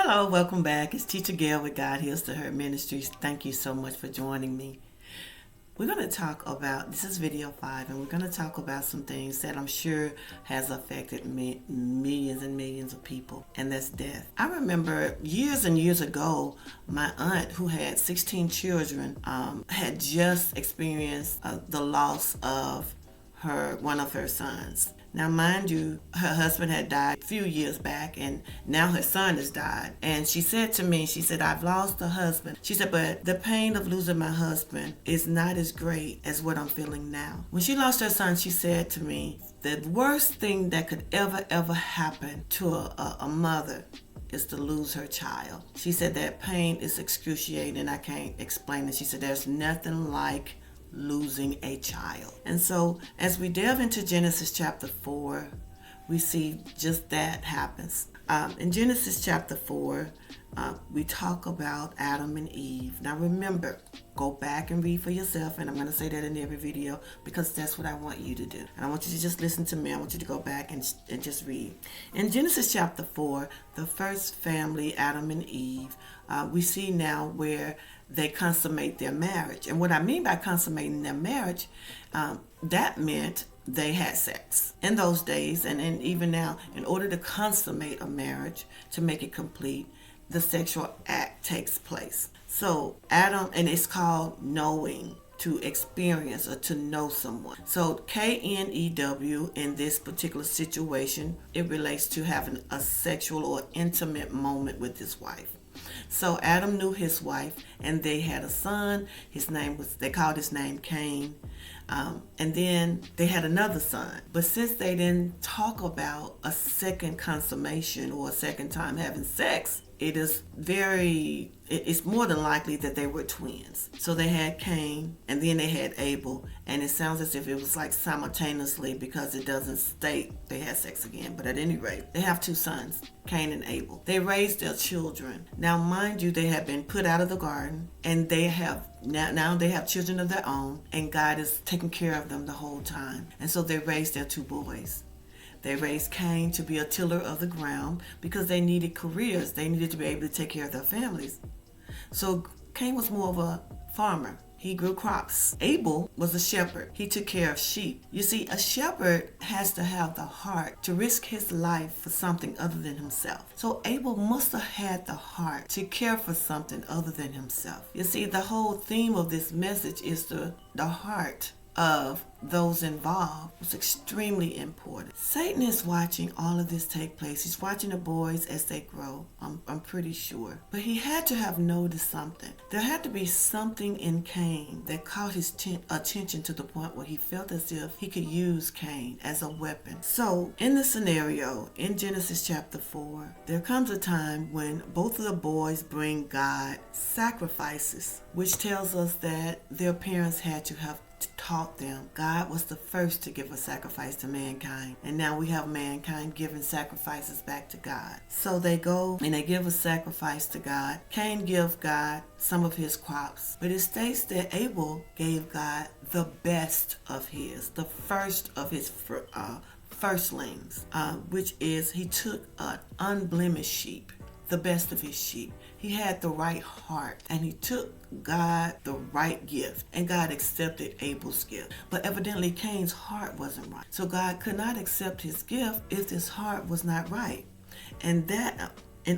Hello, welcome back. It's Teacher Gail with God Heals to Her Ministries. Thank you so much for joining me. We're going to talk about, this is video 5, and we're going to talk about some things that I'm sure has affected millions and millions of people, and that's death. I remember years and years ago, my aunt, who had 16 children, had just experienced the loss of one of her sons. Now, mind you, her husband had died a few years back, and now her son has died. And she said to me, she said, I've lost a husband. She said, but the pain of losing my husband is not as great as what I'm feeling now. When she lost her son, she said to me, the worst thing that could ever happen to a mother is to lose her child. She said that pain is excruciating, and I can't explain it. She said, there's nothing like losing a child. And so as we delve into Genesis chapter 4, we see just that happens. In Genesis chapter 4, we talk about Adam and Eve. Now remember, go back and read for yourself, and I'm going to say that in every video because that's what I want you to do. And I want you to just listen to me. I want you to go back and just read. In Genesis chapter 4, the first family, Adam and Eve, we see now where they consummate their marriage. And what I mean by consummating their marriage, that meant they had sex. In those days, and even now, in order to consummate a marriage, to make it complete, the sexual act takes place. So Adam, and it's called knowing, to experience or to know someone. So K-N-E-W, in this particular situation, it relates to having a sexual or intimate moment with his wife. So Adam knew his wife, and they had a son. They called his name Cain. And then they had another son. But since they didn't talk about a second consummation or a second time having sex, it's more than likely that they were twins. So they had Cain, and then they had Abel, and it sounds as if it was like simultaneously because it doesn't state they had sex again. But at any rate, they have two sons, Cain and Abel. They raised their children. Now, mind you, they have been put out of the garden, and they have now they have children of their own, and God is taking care of them the whole time. And so they raised their two boys. They raised Cain to be a tiller of the ground because they needed careers. They needed to be able to take care of their families. So Cain was more of a farmer. He grew crops. Abel was a shepherd. He took care of sheep. You see, a shepherd has to have the heart to risk his life for something other than himself. So Abel must have had the heart to care for something other than himself. You see, the whole theme of this message is the heart of those involved was extremely important. Satan is watching all of this take place. He's watching the boys as they grow, I'm pretty sure. But he had to have noticed something. There had to be something in Cain that caught his attention to the point where he felt as if he could use Cain as a weapon. So in the scenario, in Genesis chapter 4, there comes a time when both of the boys bring God sacrifices, which tells us that their parents had to have taught them. God was the first to give a sacrifice to mankind, and now we have mankind giving sacrifices back to God. So they go and they give a sacrifice to God. Cain gives God some of his crops, but it states that Abel gave God the best of the first of his firstlings, which is he took an unblemished sheep, the best of his sheep. He had the right heart, and he took God the right gift, and God accepted Abel's gift. But evidently Cain's heart wasn't right. So God could not accept his gift if his heart was not right. And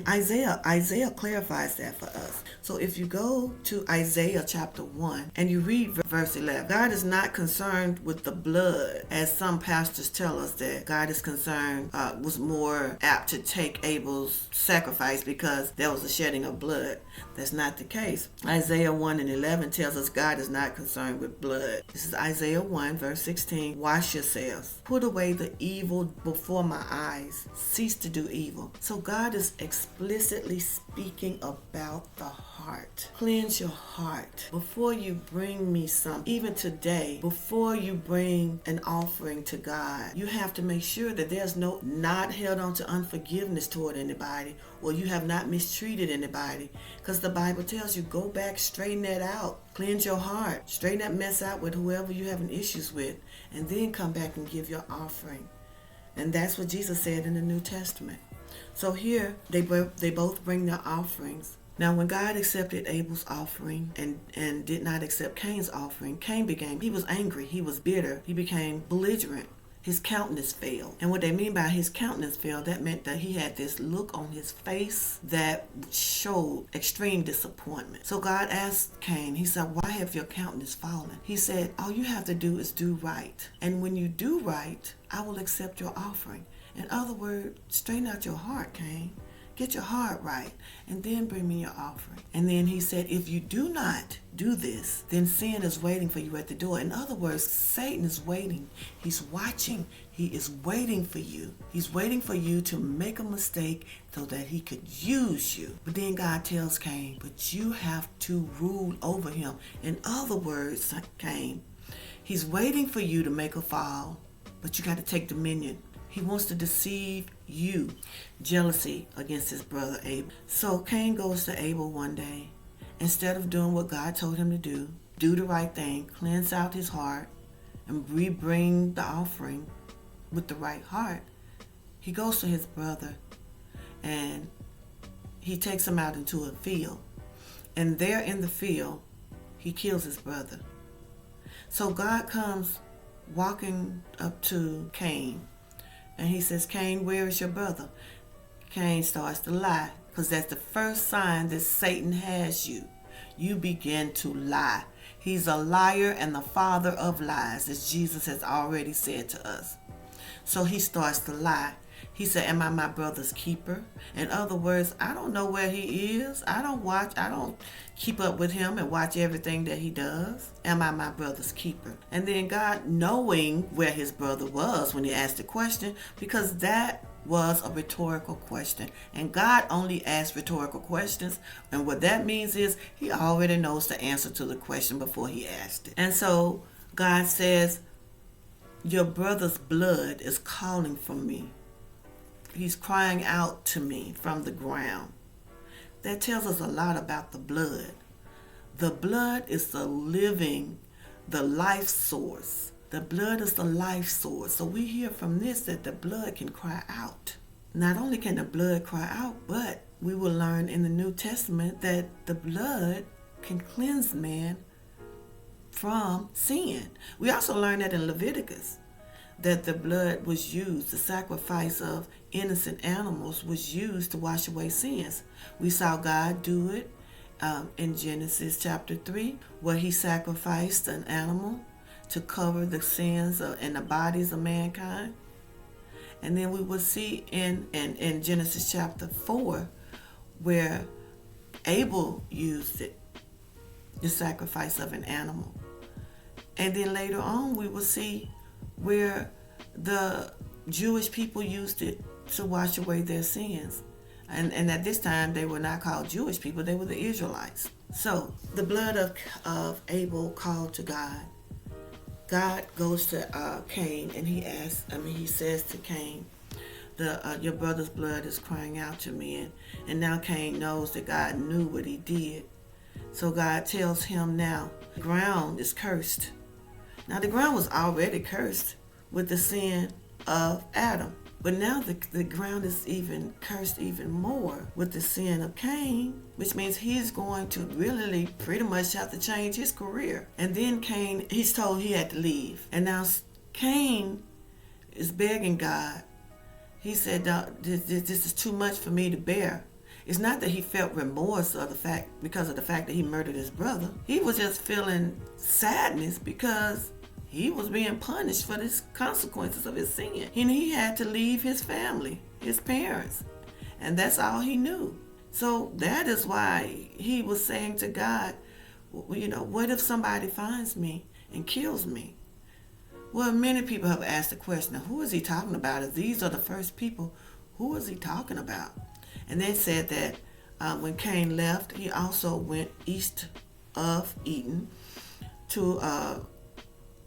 Isaiah clarifies that for us. So if you go to Isaiah chapter 1 and you read verse 11, God is not concerned with the blood, as some pastors tell us that God is concerned, was more apt to take Abel's sacrifice because there was a shedding of blood. That's not the case. Isaiah 1 and 11 tells us God is not concerned with blood. This is Isaiah 1 verse 16. Wash yourselves. Put away the evil before my eyes. Cease to do evil. So God is explicitly speaking about the heart. Cleanse your heart before you bring me something. Even today, before you bring an offering to God, you have to make sure that there's not held on to unforgiveness toward anybody, or you have not mistreated anybody, because the Bible tells you, go back, straighten that out, cleanse your heart, straighten that mess out with whoever you're having issues with, and then come back and give your offering. And that's what Jesus said in the New Testament. So here they both bring their offerings. Now when God accepted Abel's offering and did not accept Cain's offering, he was angry, he was bitter, he became belligerent. His countenance fell. And what they mean by his countenance fell, that meant that he had this look on his face that showed extreme disappointment. So God asked Cain, he said, why have your countenance fallen? He said, all you have to do is do right. And when you do right, I will accept your offering. In other words, straighten out your heart, Cain. Get your heart right, and then bring me your offering. And then he said, if you do not do this, then sin is waiting for you at the door. In other words, Satan is waiting. He's watching. He is waiting for you. He's waiting for you to make a mistake so that he could use you. But then God tells Cain, but you have to rule over him. In other words, Cain, he's waiting for you to make a fall, but you got to take dominion. He wants to deceive you. Jealousy against his brother Abel. So Cain goes to Abel one day. Instead of doing what God told him to do the right thing, cleanse out his heart, and bring the offering with the right heart, he goes to his brother and he takes him out into a field. And there in the field, he kills his brother. So God comes walking up to Cain. And he says, Cain, where is your brother? Cain starts to lie, because that's the first sign that Satan has you. You begin to lie. He's a liar and the father of lies, as Jesus has already said to us. So he starts to lie. He said, am I my brother's keeper? In other words, I don't know where he is. I don't keep up with him and watch everything that he does. Am I my brother's keeper? And then God, knowing where his brother was when he asked the question, because that was a rhetorical question. And God only asks rhetorical questions. And what that means is he already knows the answer to the question before he asked it. And so God says, your brother's blood is calling for me. He's crying out to me from the ground. That tells us a lot about the blood. The blood is the life source. The blood is the life source. So we hear from this that the blood can cry out. Not only can the blood cry out, but we will learn in the New Testament that the blood can cleanse man from sin. We also learn that in Leviticus, that the blood was used, the sacrifice of innocent animals was used to wash away sins. We saw God do it in Genesis chapter 3, where he sacrificed an animal to cover the sins in the bodies of mankind. And then we will see in Genesis chapter 4, where Abel used it, the sacrifice of an animal. And then later on we will see where the Jewish people used it to wash away their sins. And at this time, they were not called Jewish people, they were the Israelites. So the blood of Abel called to God. God goes to Cain and he says to Cain, your brother's blood is crying out to me. And now Cain knows that God knew what he did. So God tells him now, the ground is cursed. Now the ground was already cursed with the sin of Adam. But now the ground is even cursed even more with the sin of Cain, which means he's going to really pretty much have to change his career. And then Cain, he's told he had to leave. And now Cain is begging God. He said, this is too much for me to bear. It's not that he felt remorse because of the fact that he murdered his brother. He was just feeling sadness because he was being punished for the consequences of his sin. And he had to leave his family, his parents. And that's all he knew. So that is why he was saying to God, what if somebody finds me and kills me? Well, many people have asked the question, who is he talking about? If these are the first people, who is he talking about? And they said that when Cain left, he also went east of Eden to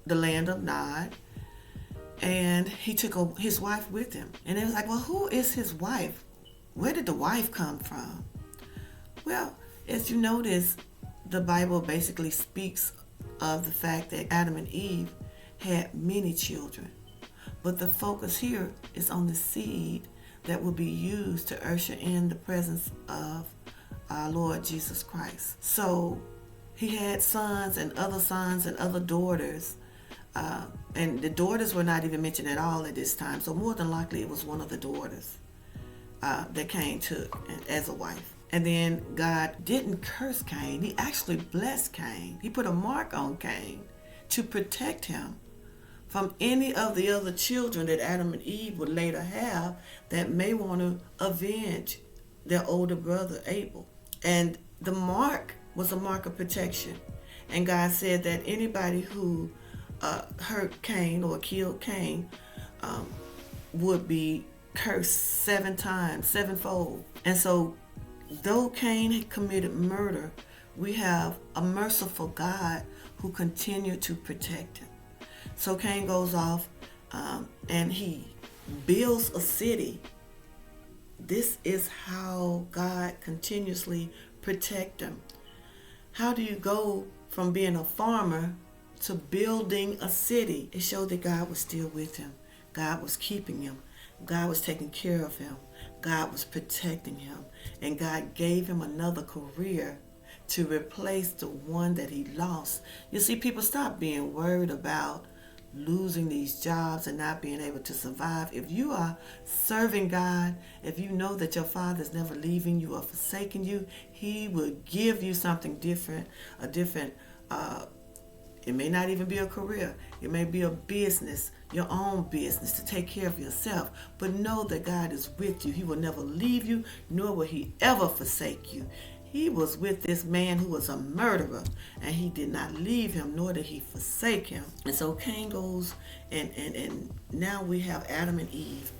the land of Nod, and he took his wife with him. And they was like, well, who is his wife? Where did the wife come from? Well, as you notice, the Bible basically speaks of the fact that Adam and Eve had many children. But the focus here is on the seed that will be used to usher in the presence of our Lord Jesus Christ. So he had sons and other daughters. And the daughters were not even mentioned at all at this time. So more than likely it was one of the daughters that Cain took as a wife. And then God didn't curse Cain. He actually blessed Cain. He put a mark on Cain to protect him from any of the other children that Adam and Eve would later have that may want to avenge their older brother Abel. And the mark was a mark of protection. And God said that anybody who hurt Cain or killed Cain would be cursed 7 times, sevenfold. And so though Cain had committed murder, we have a merciful God who continued to protect him. So Cain goes off and he builds a city. This is how God continuously protects him. How do you go from being a farmer to building a city? It showed that God was still with him. God was keeping him. God was taking care of him. God was protecting him. And God gave him another career to replace the one that he lost. You see, people stop being worried about losing these jobs and not being able to survive. If you are serving God, if you know that your Father is never leaving you or forsaking you, he will give you something different, it may not even be a career. It may be a business, your own business, to take care of yourself. But know that God is with you. He will never leave you, nor will he ever forsake you. He was with this man who was a murderer, and he did not leave him, nor did he forsake him. And so Cain goes, and now we have Adam and Eve.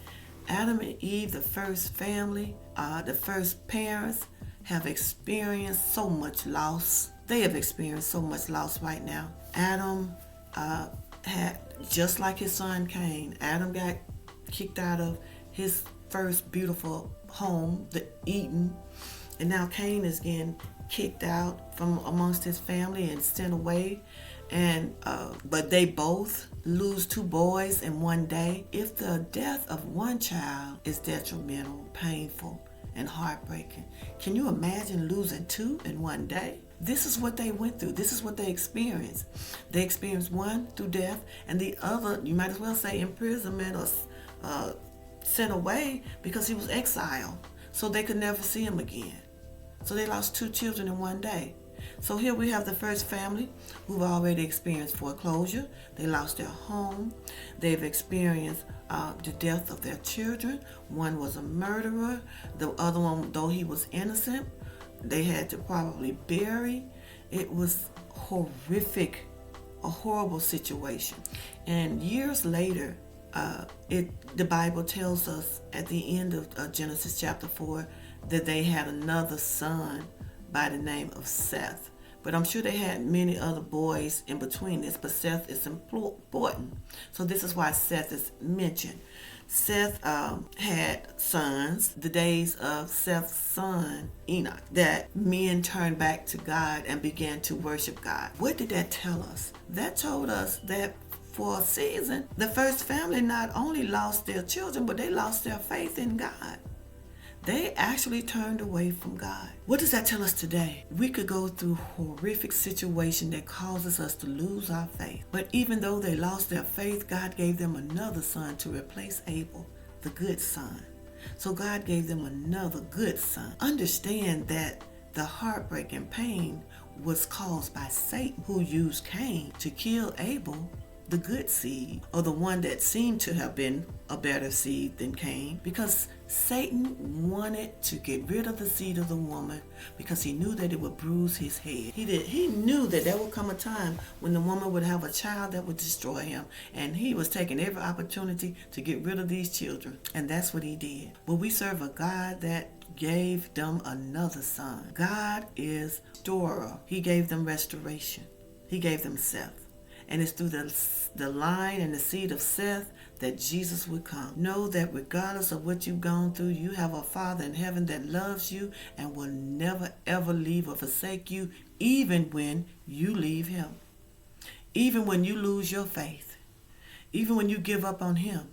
Adam and Eve, the first family, the first parents, have experienced so much loss. They have experienced so much loss right now. Adam had, just like his son Cain, Adam got kicked out of his first beautiful home, the Eden. And now Cain is getting kicked out from amongst his family and sent away. And but they both lose 2 boys in one day. If the death of one child is detrimental, painful, and heartbreaking, can you imagine losing 2 in one day? This is what they went through. This is what they experienced. They experienced one through death, and the other, you might as well say, imprisonment or sent away because he was exiled. So they could never see him again. So they lost 2 children in one day. So here we have the first family who've already experienced foreclosure. They lost their home. They've experienced the death of their children. One was a murderer. The other one, though he was innocent, they had to probably bury. It was horrific, a horrible situation. And years later, the Bible tells us at the end of Genesis chapter 4 that they had another son by the name of Seth. But I'm sure they had many other boys in between this, but Seth is important. So this is why Seth is mentioned. Seth had sons, the days of Seth's son Enoch, that men turned back to God and began to worship God. What did that tell us? That told us that for a season, the first family not only lost their children, but they lost their faith in God. They actually turned away from God. What does that tell us today? We could go through horrific situation that causes us to lose our faith. But even though they lost their faith, God gave them another son to replace Abel, the good son. So God gave them another good son. Understand that the heartbreak and pain was caused by Satan, who used Cain to kill Abel, the good seed, or the one that seemed to have been a better seed than Cain, because Satan wanted to get rid of the seed of the woman because he knew that it would bruise his head. He knew that there would come a time when the woman would have a child that would destroy him, and he was taking every opportunity to get rid of these children, and that's what he did. But we serve a God that gave them another son. God is restorer. He gave them restoration. He gave them Seth. And it's through the line and the seed of Seth that Jesus would come. Know that regardless of what you've gone through, you have a Father in heaven that loves you and will never ever leave or forsake you, even when you leave him. Even when you lose your faith. Even when you give up on him,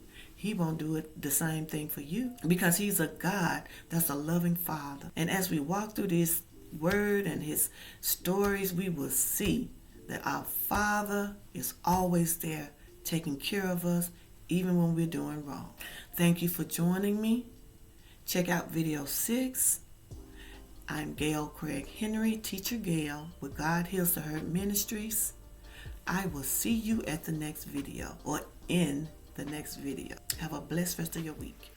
He won't do it the same thing for you, because he's a God that's a loving Father. And as we walk through this word and his stories, we will see that our Father is always there taking care of us, even when we're doing wrong. Thank you for joining me. Check out video 6. I'm Gail Craig Henry, Teacher Gail with God Heals the Hurt Ministries. I will see you at the next video, or in the next video. Have a blessed rest of your week.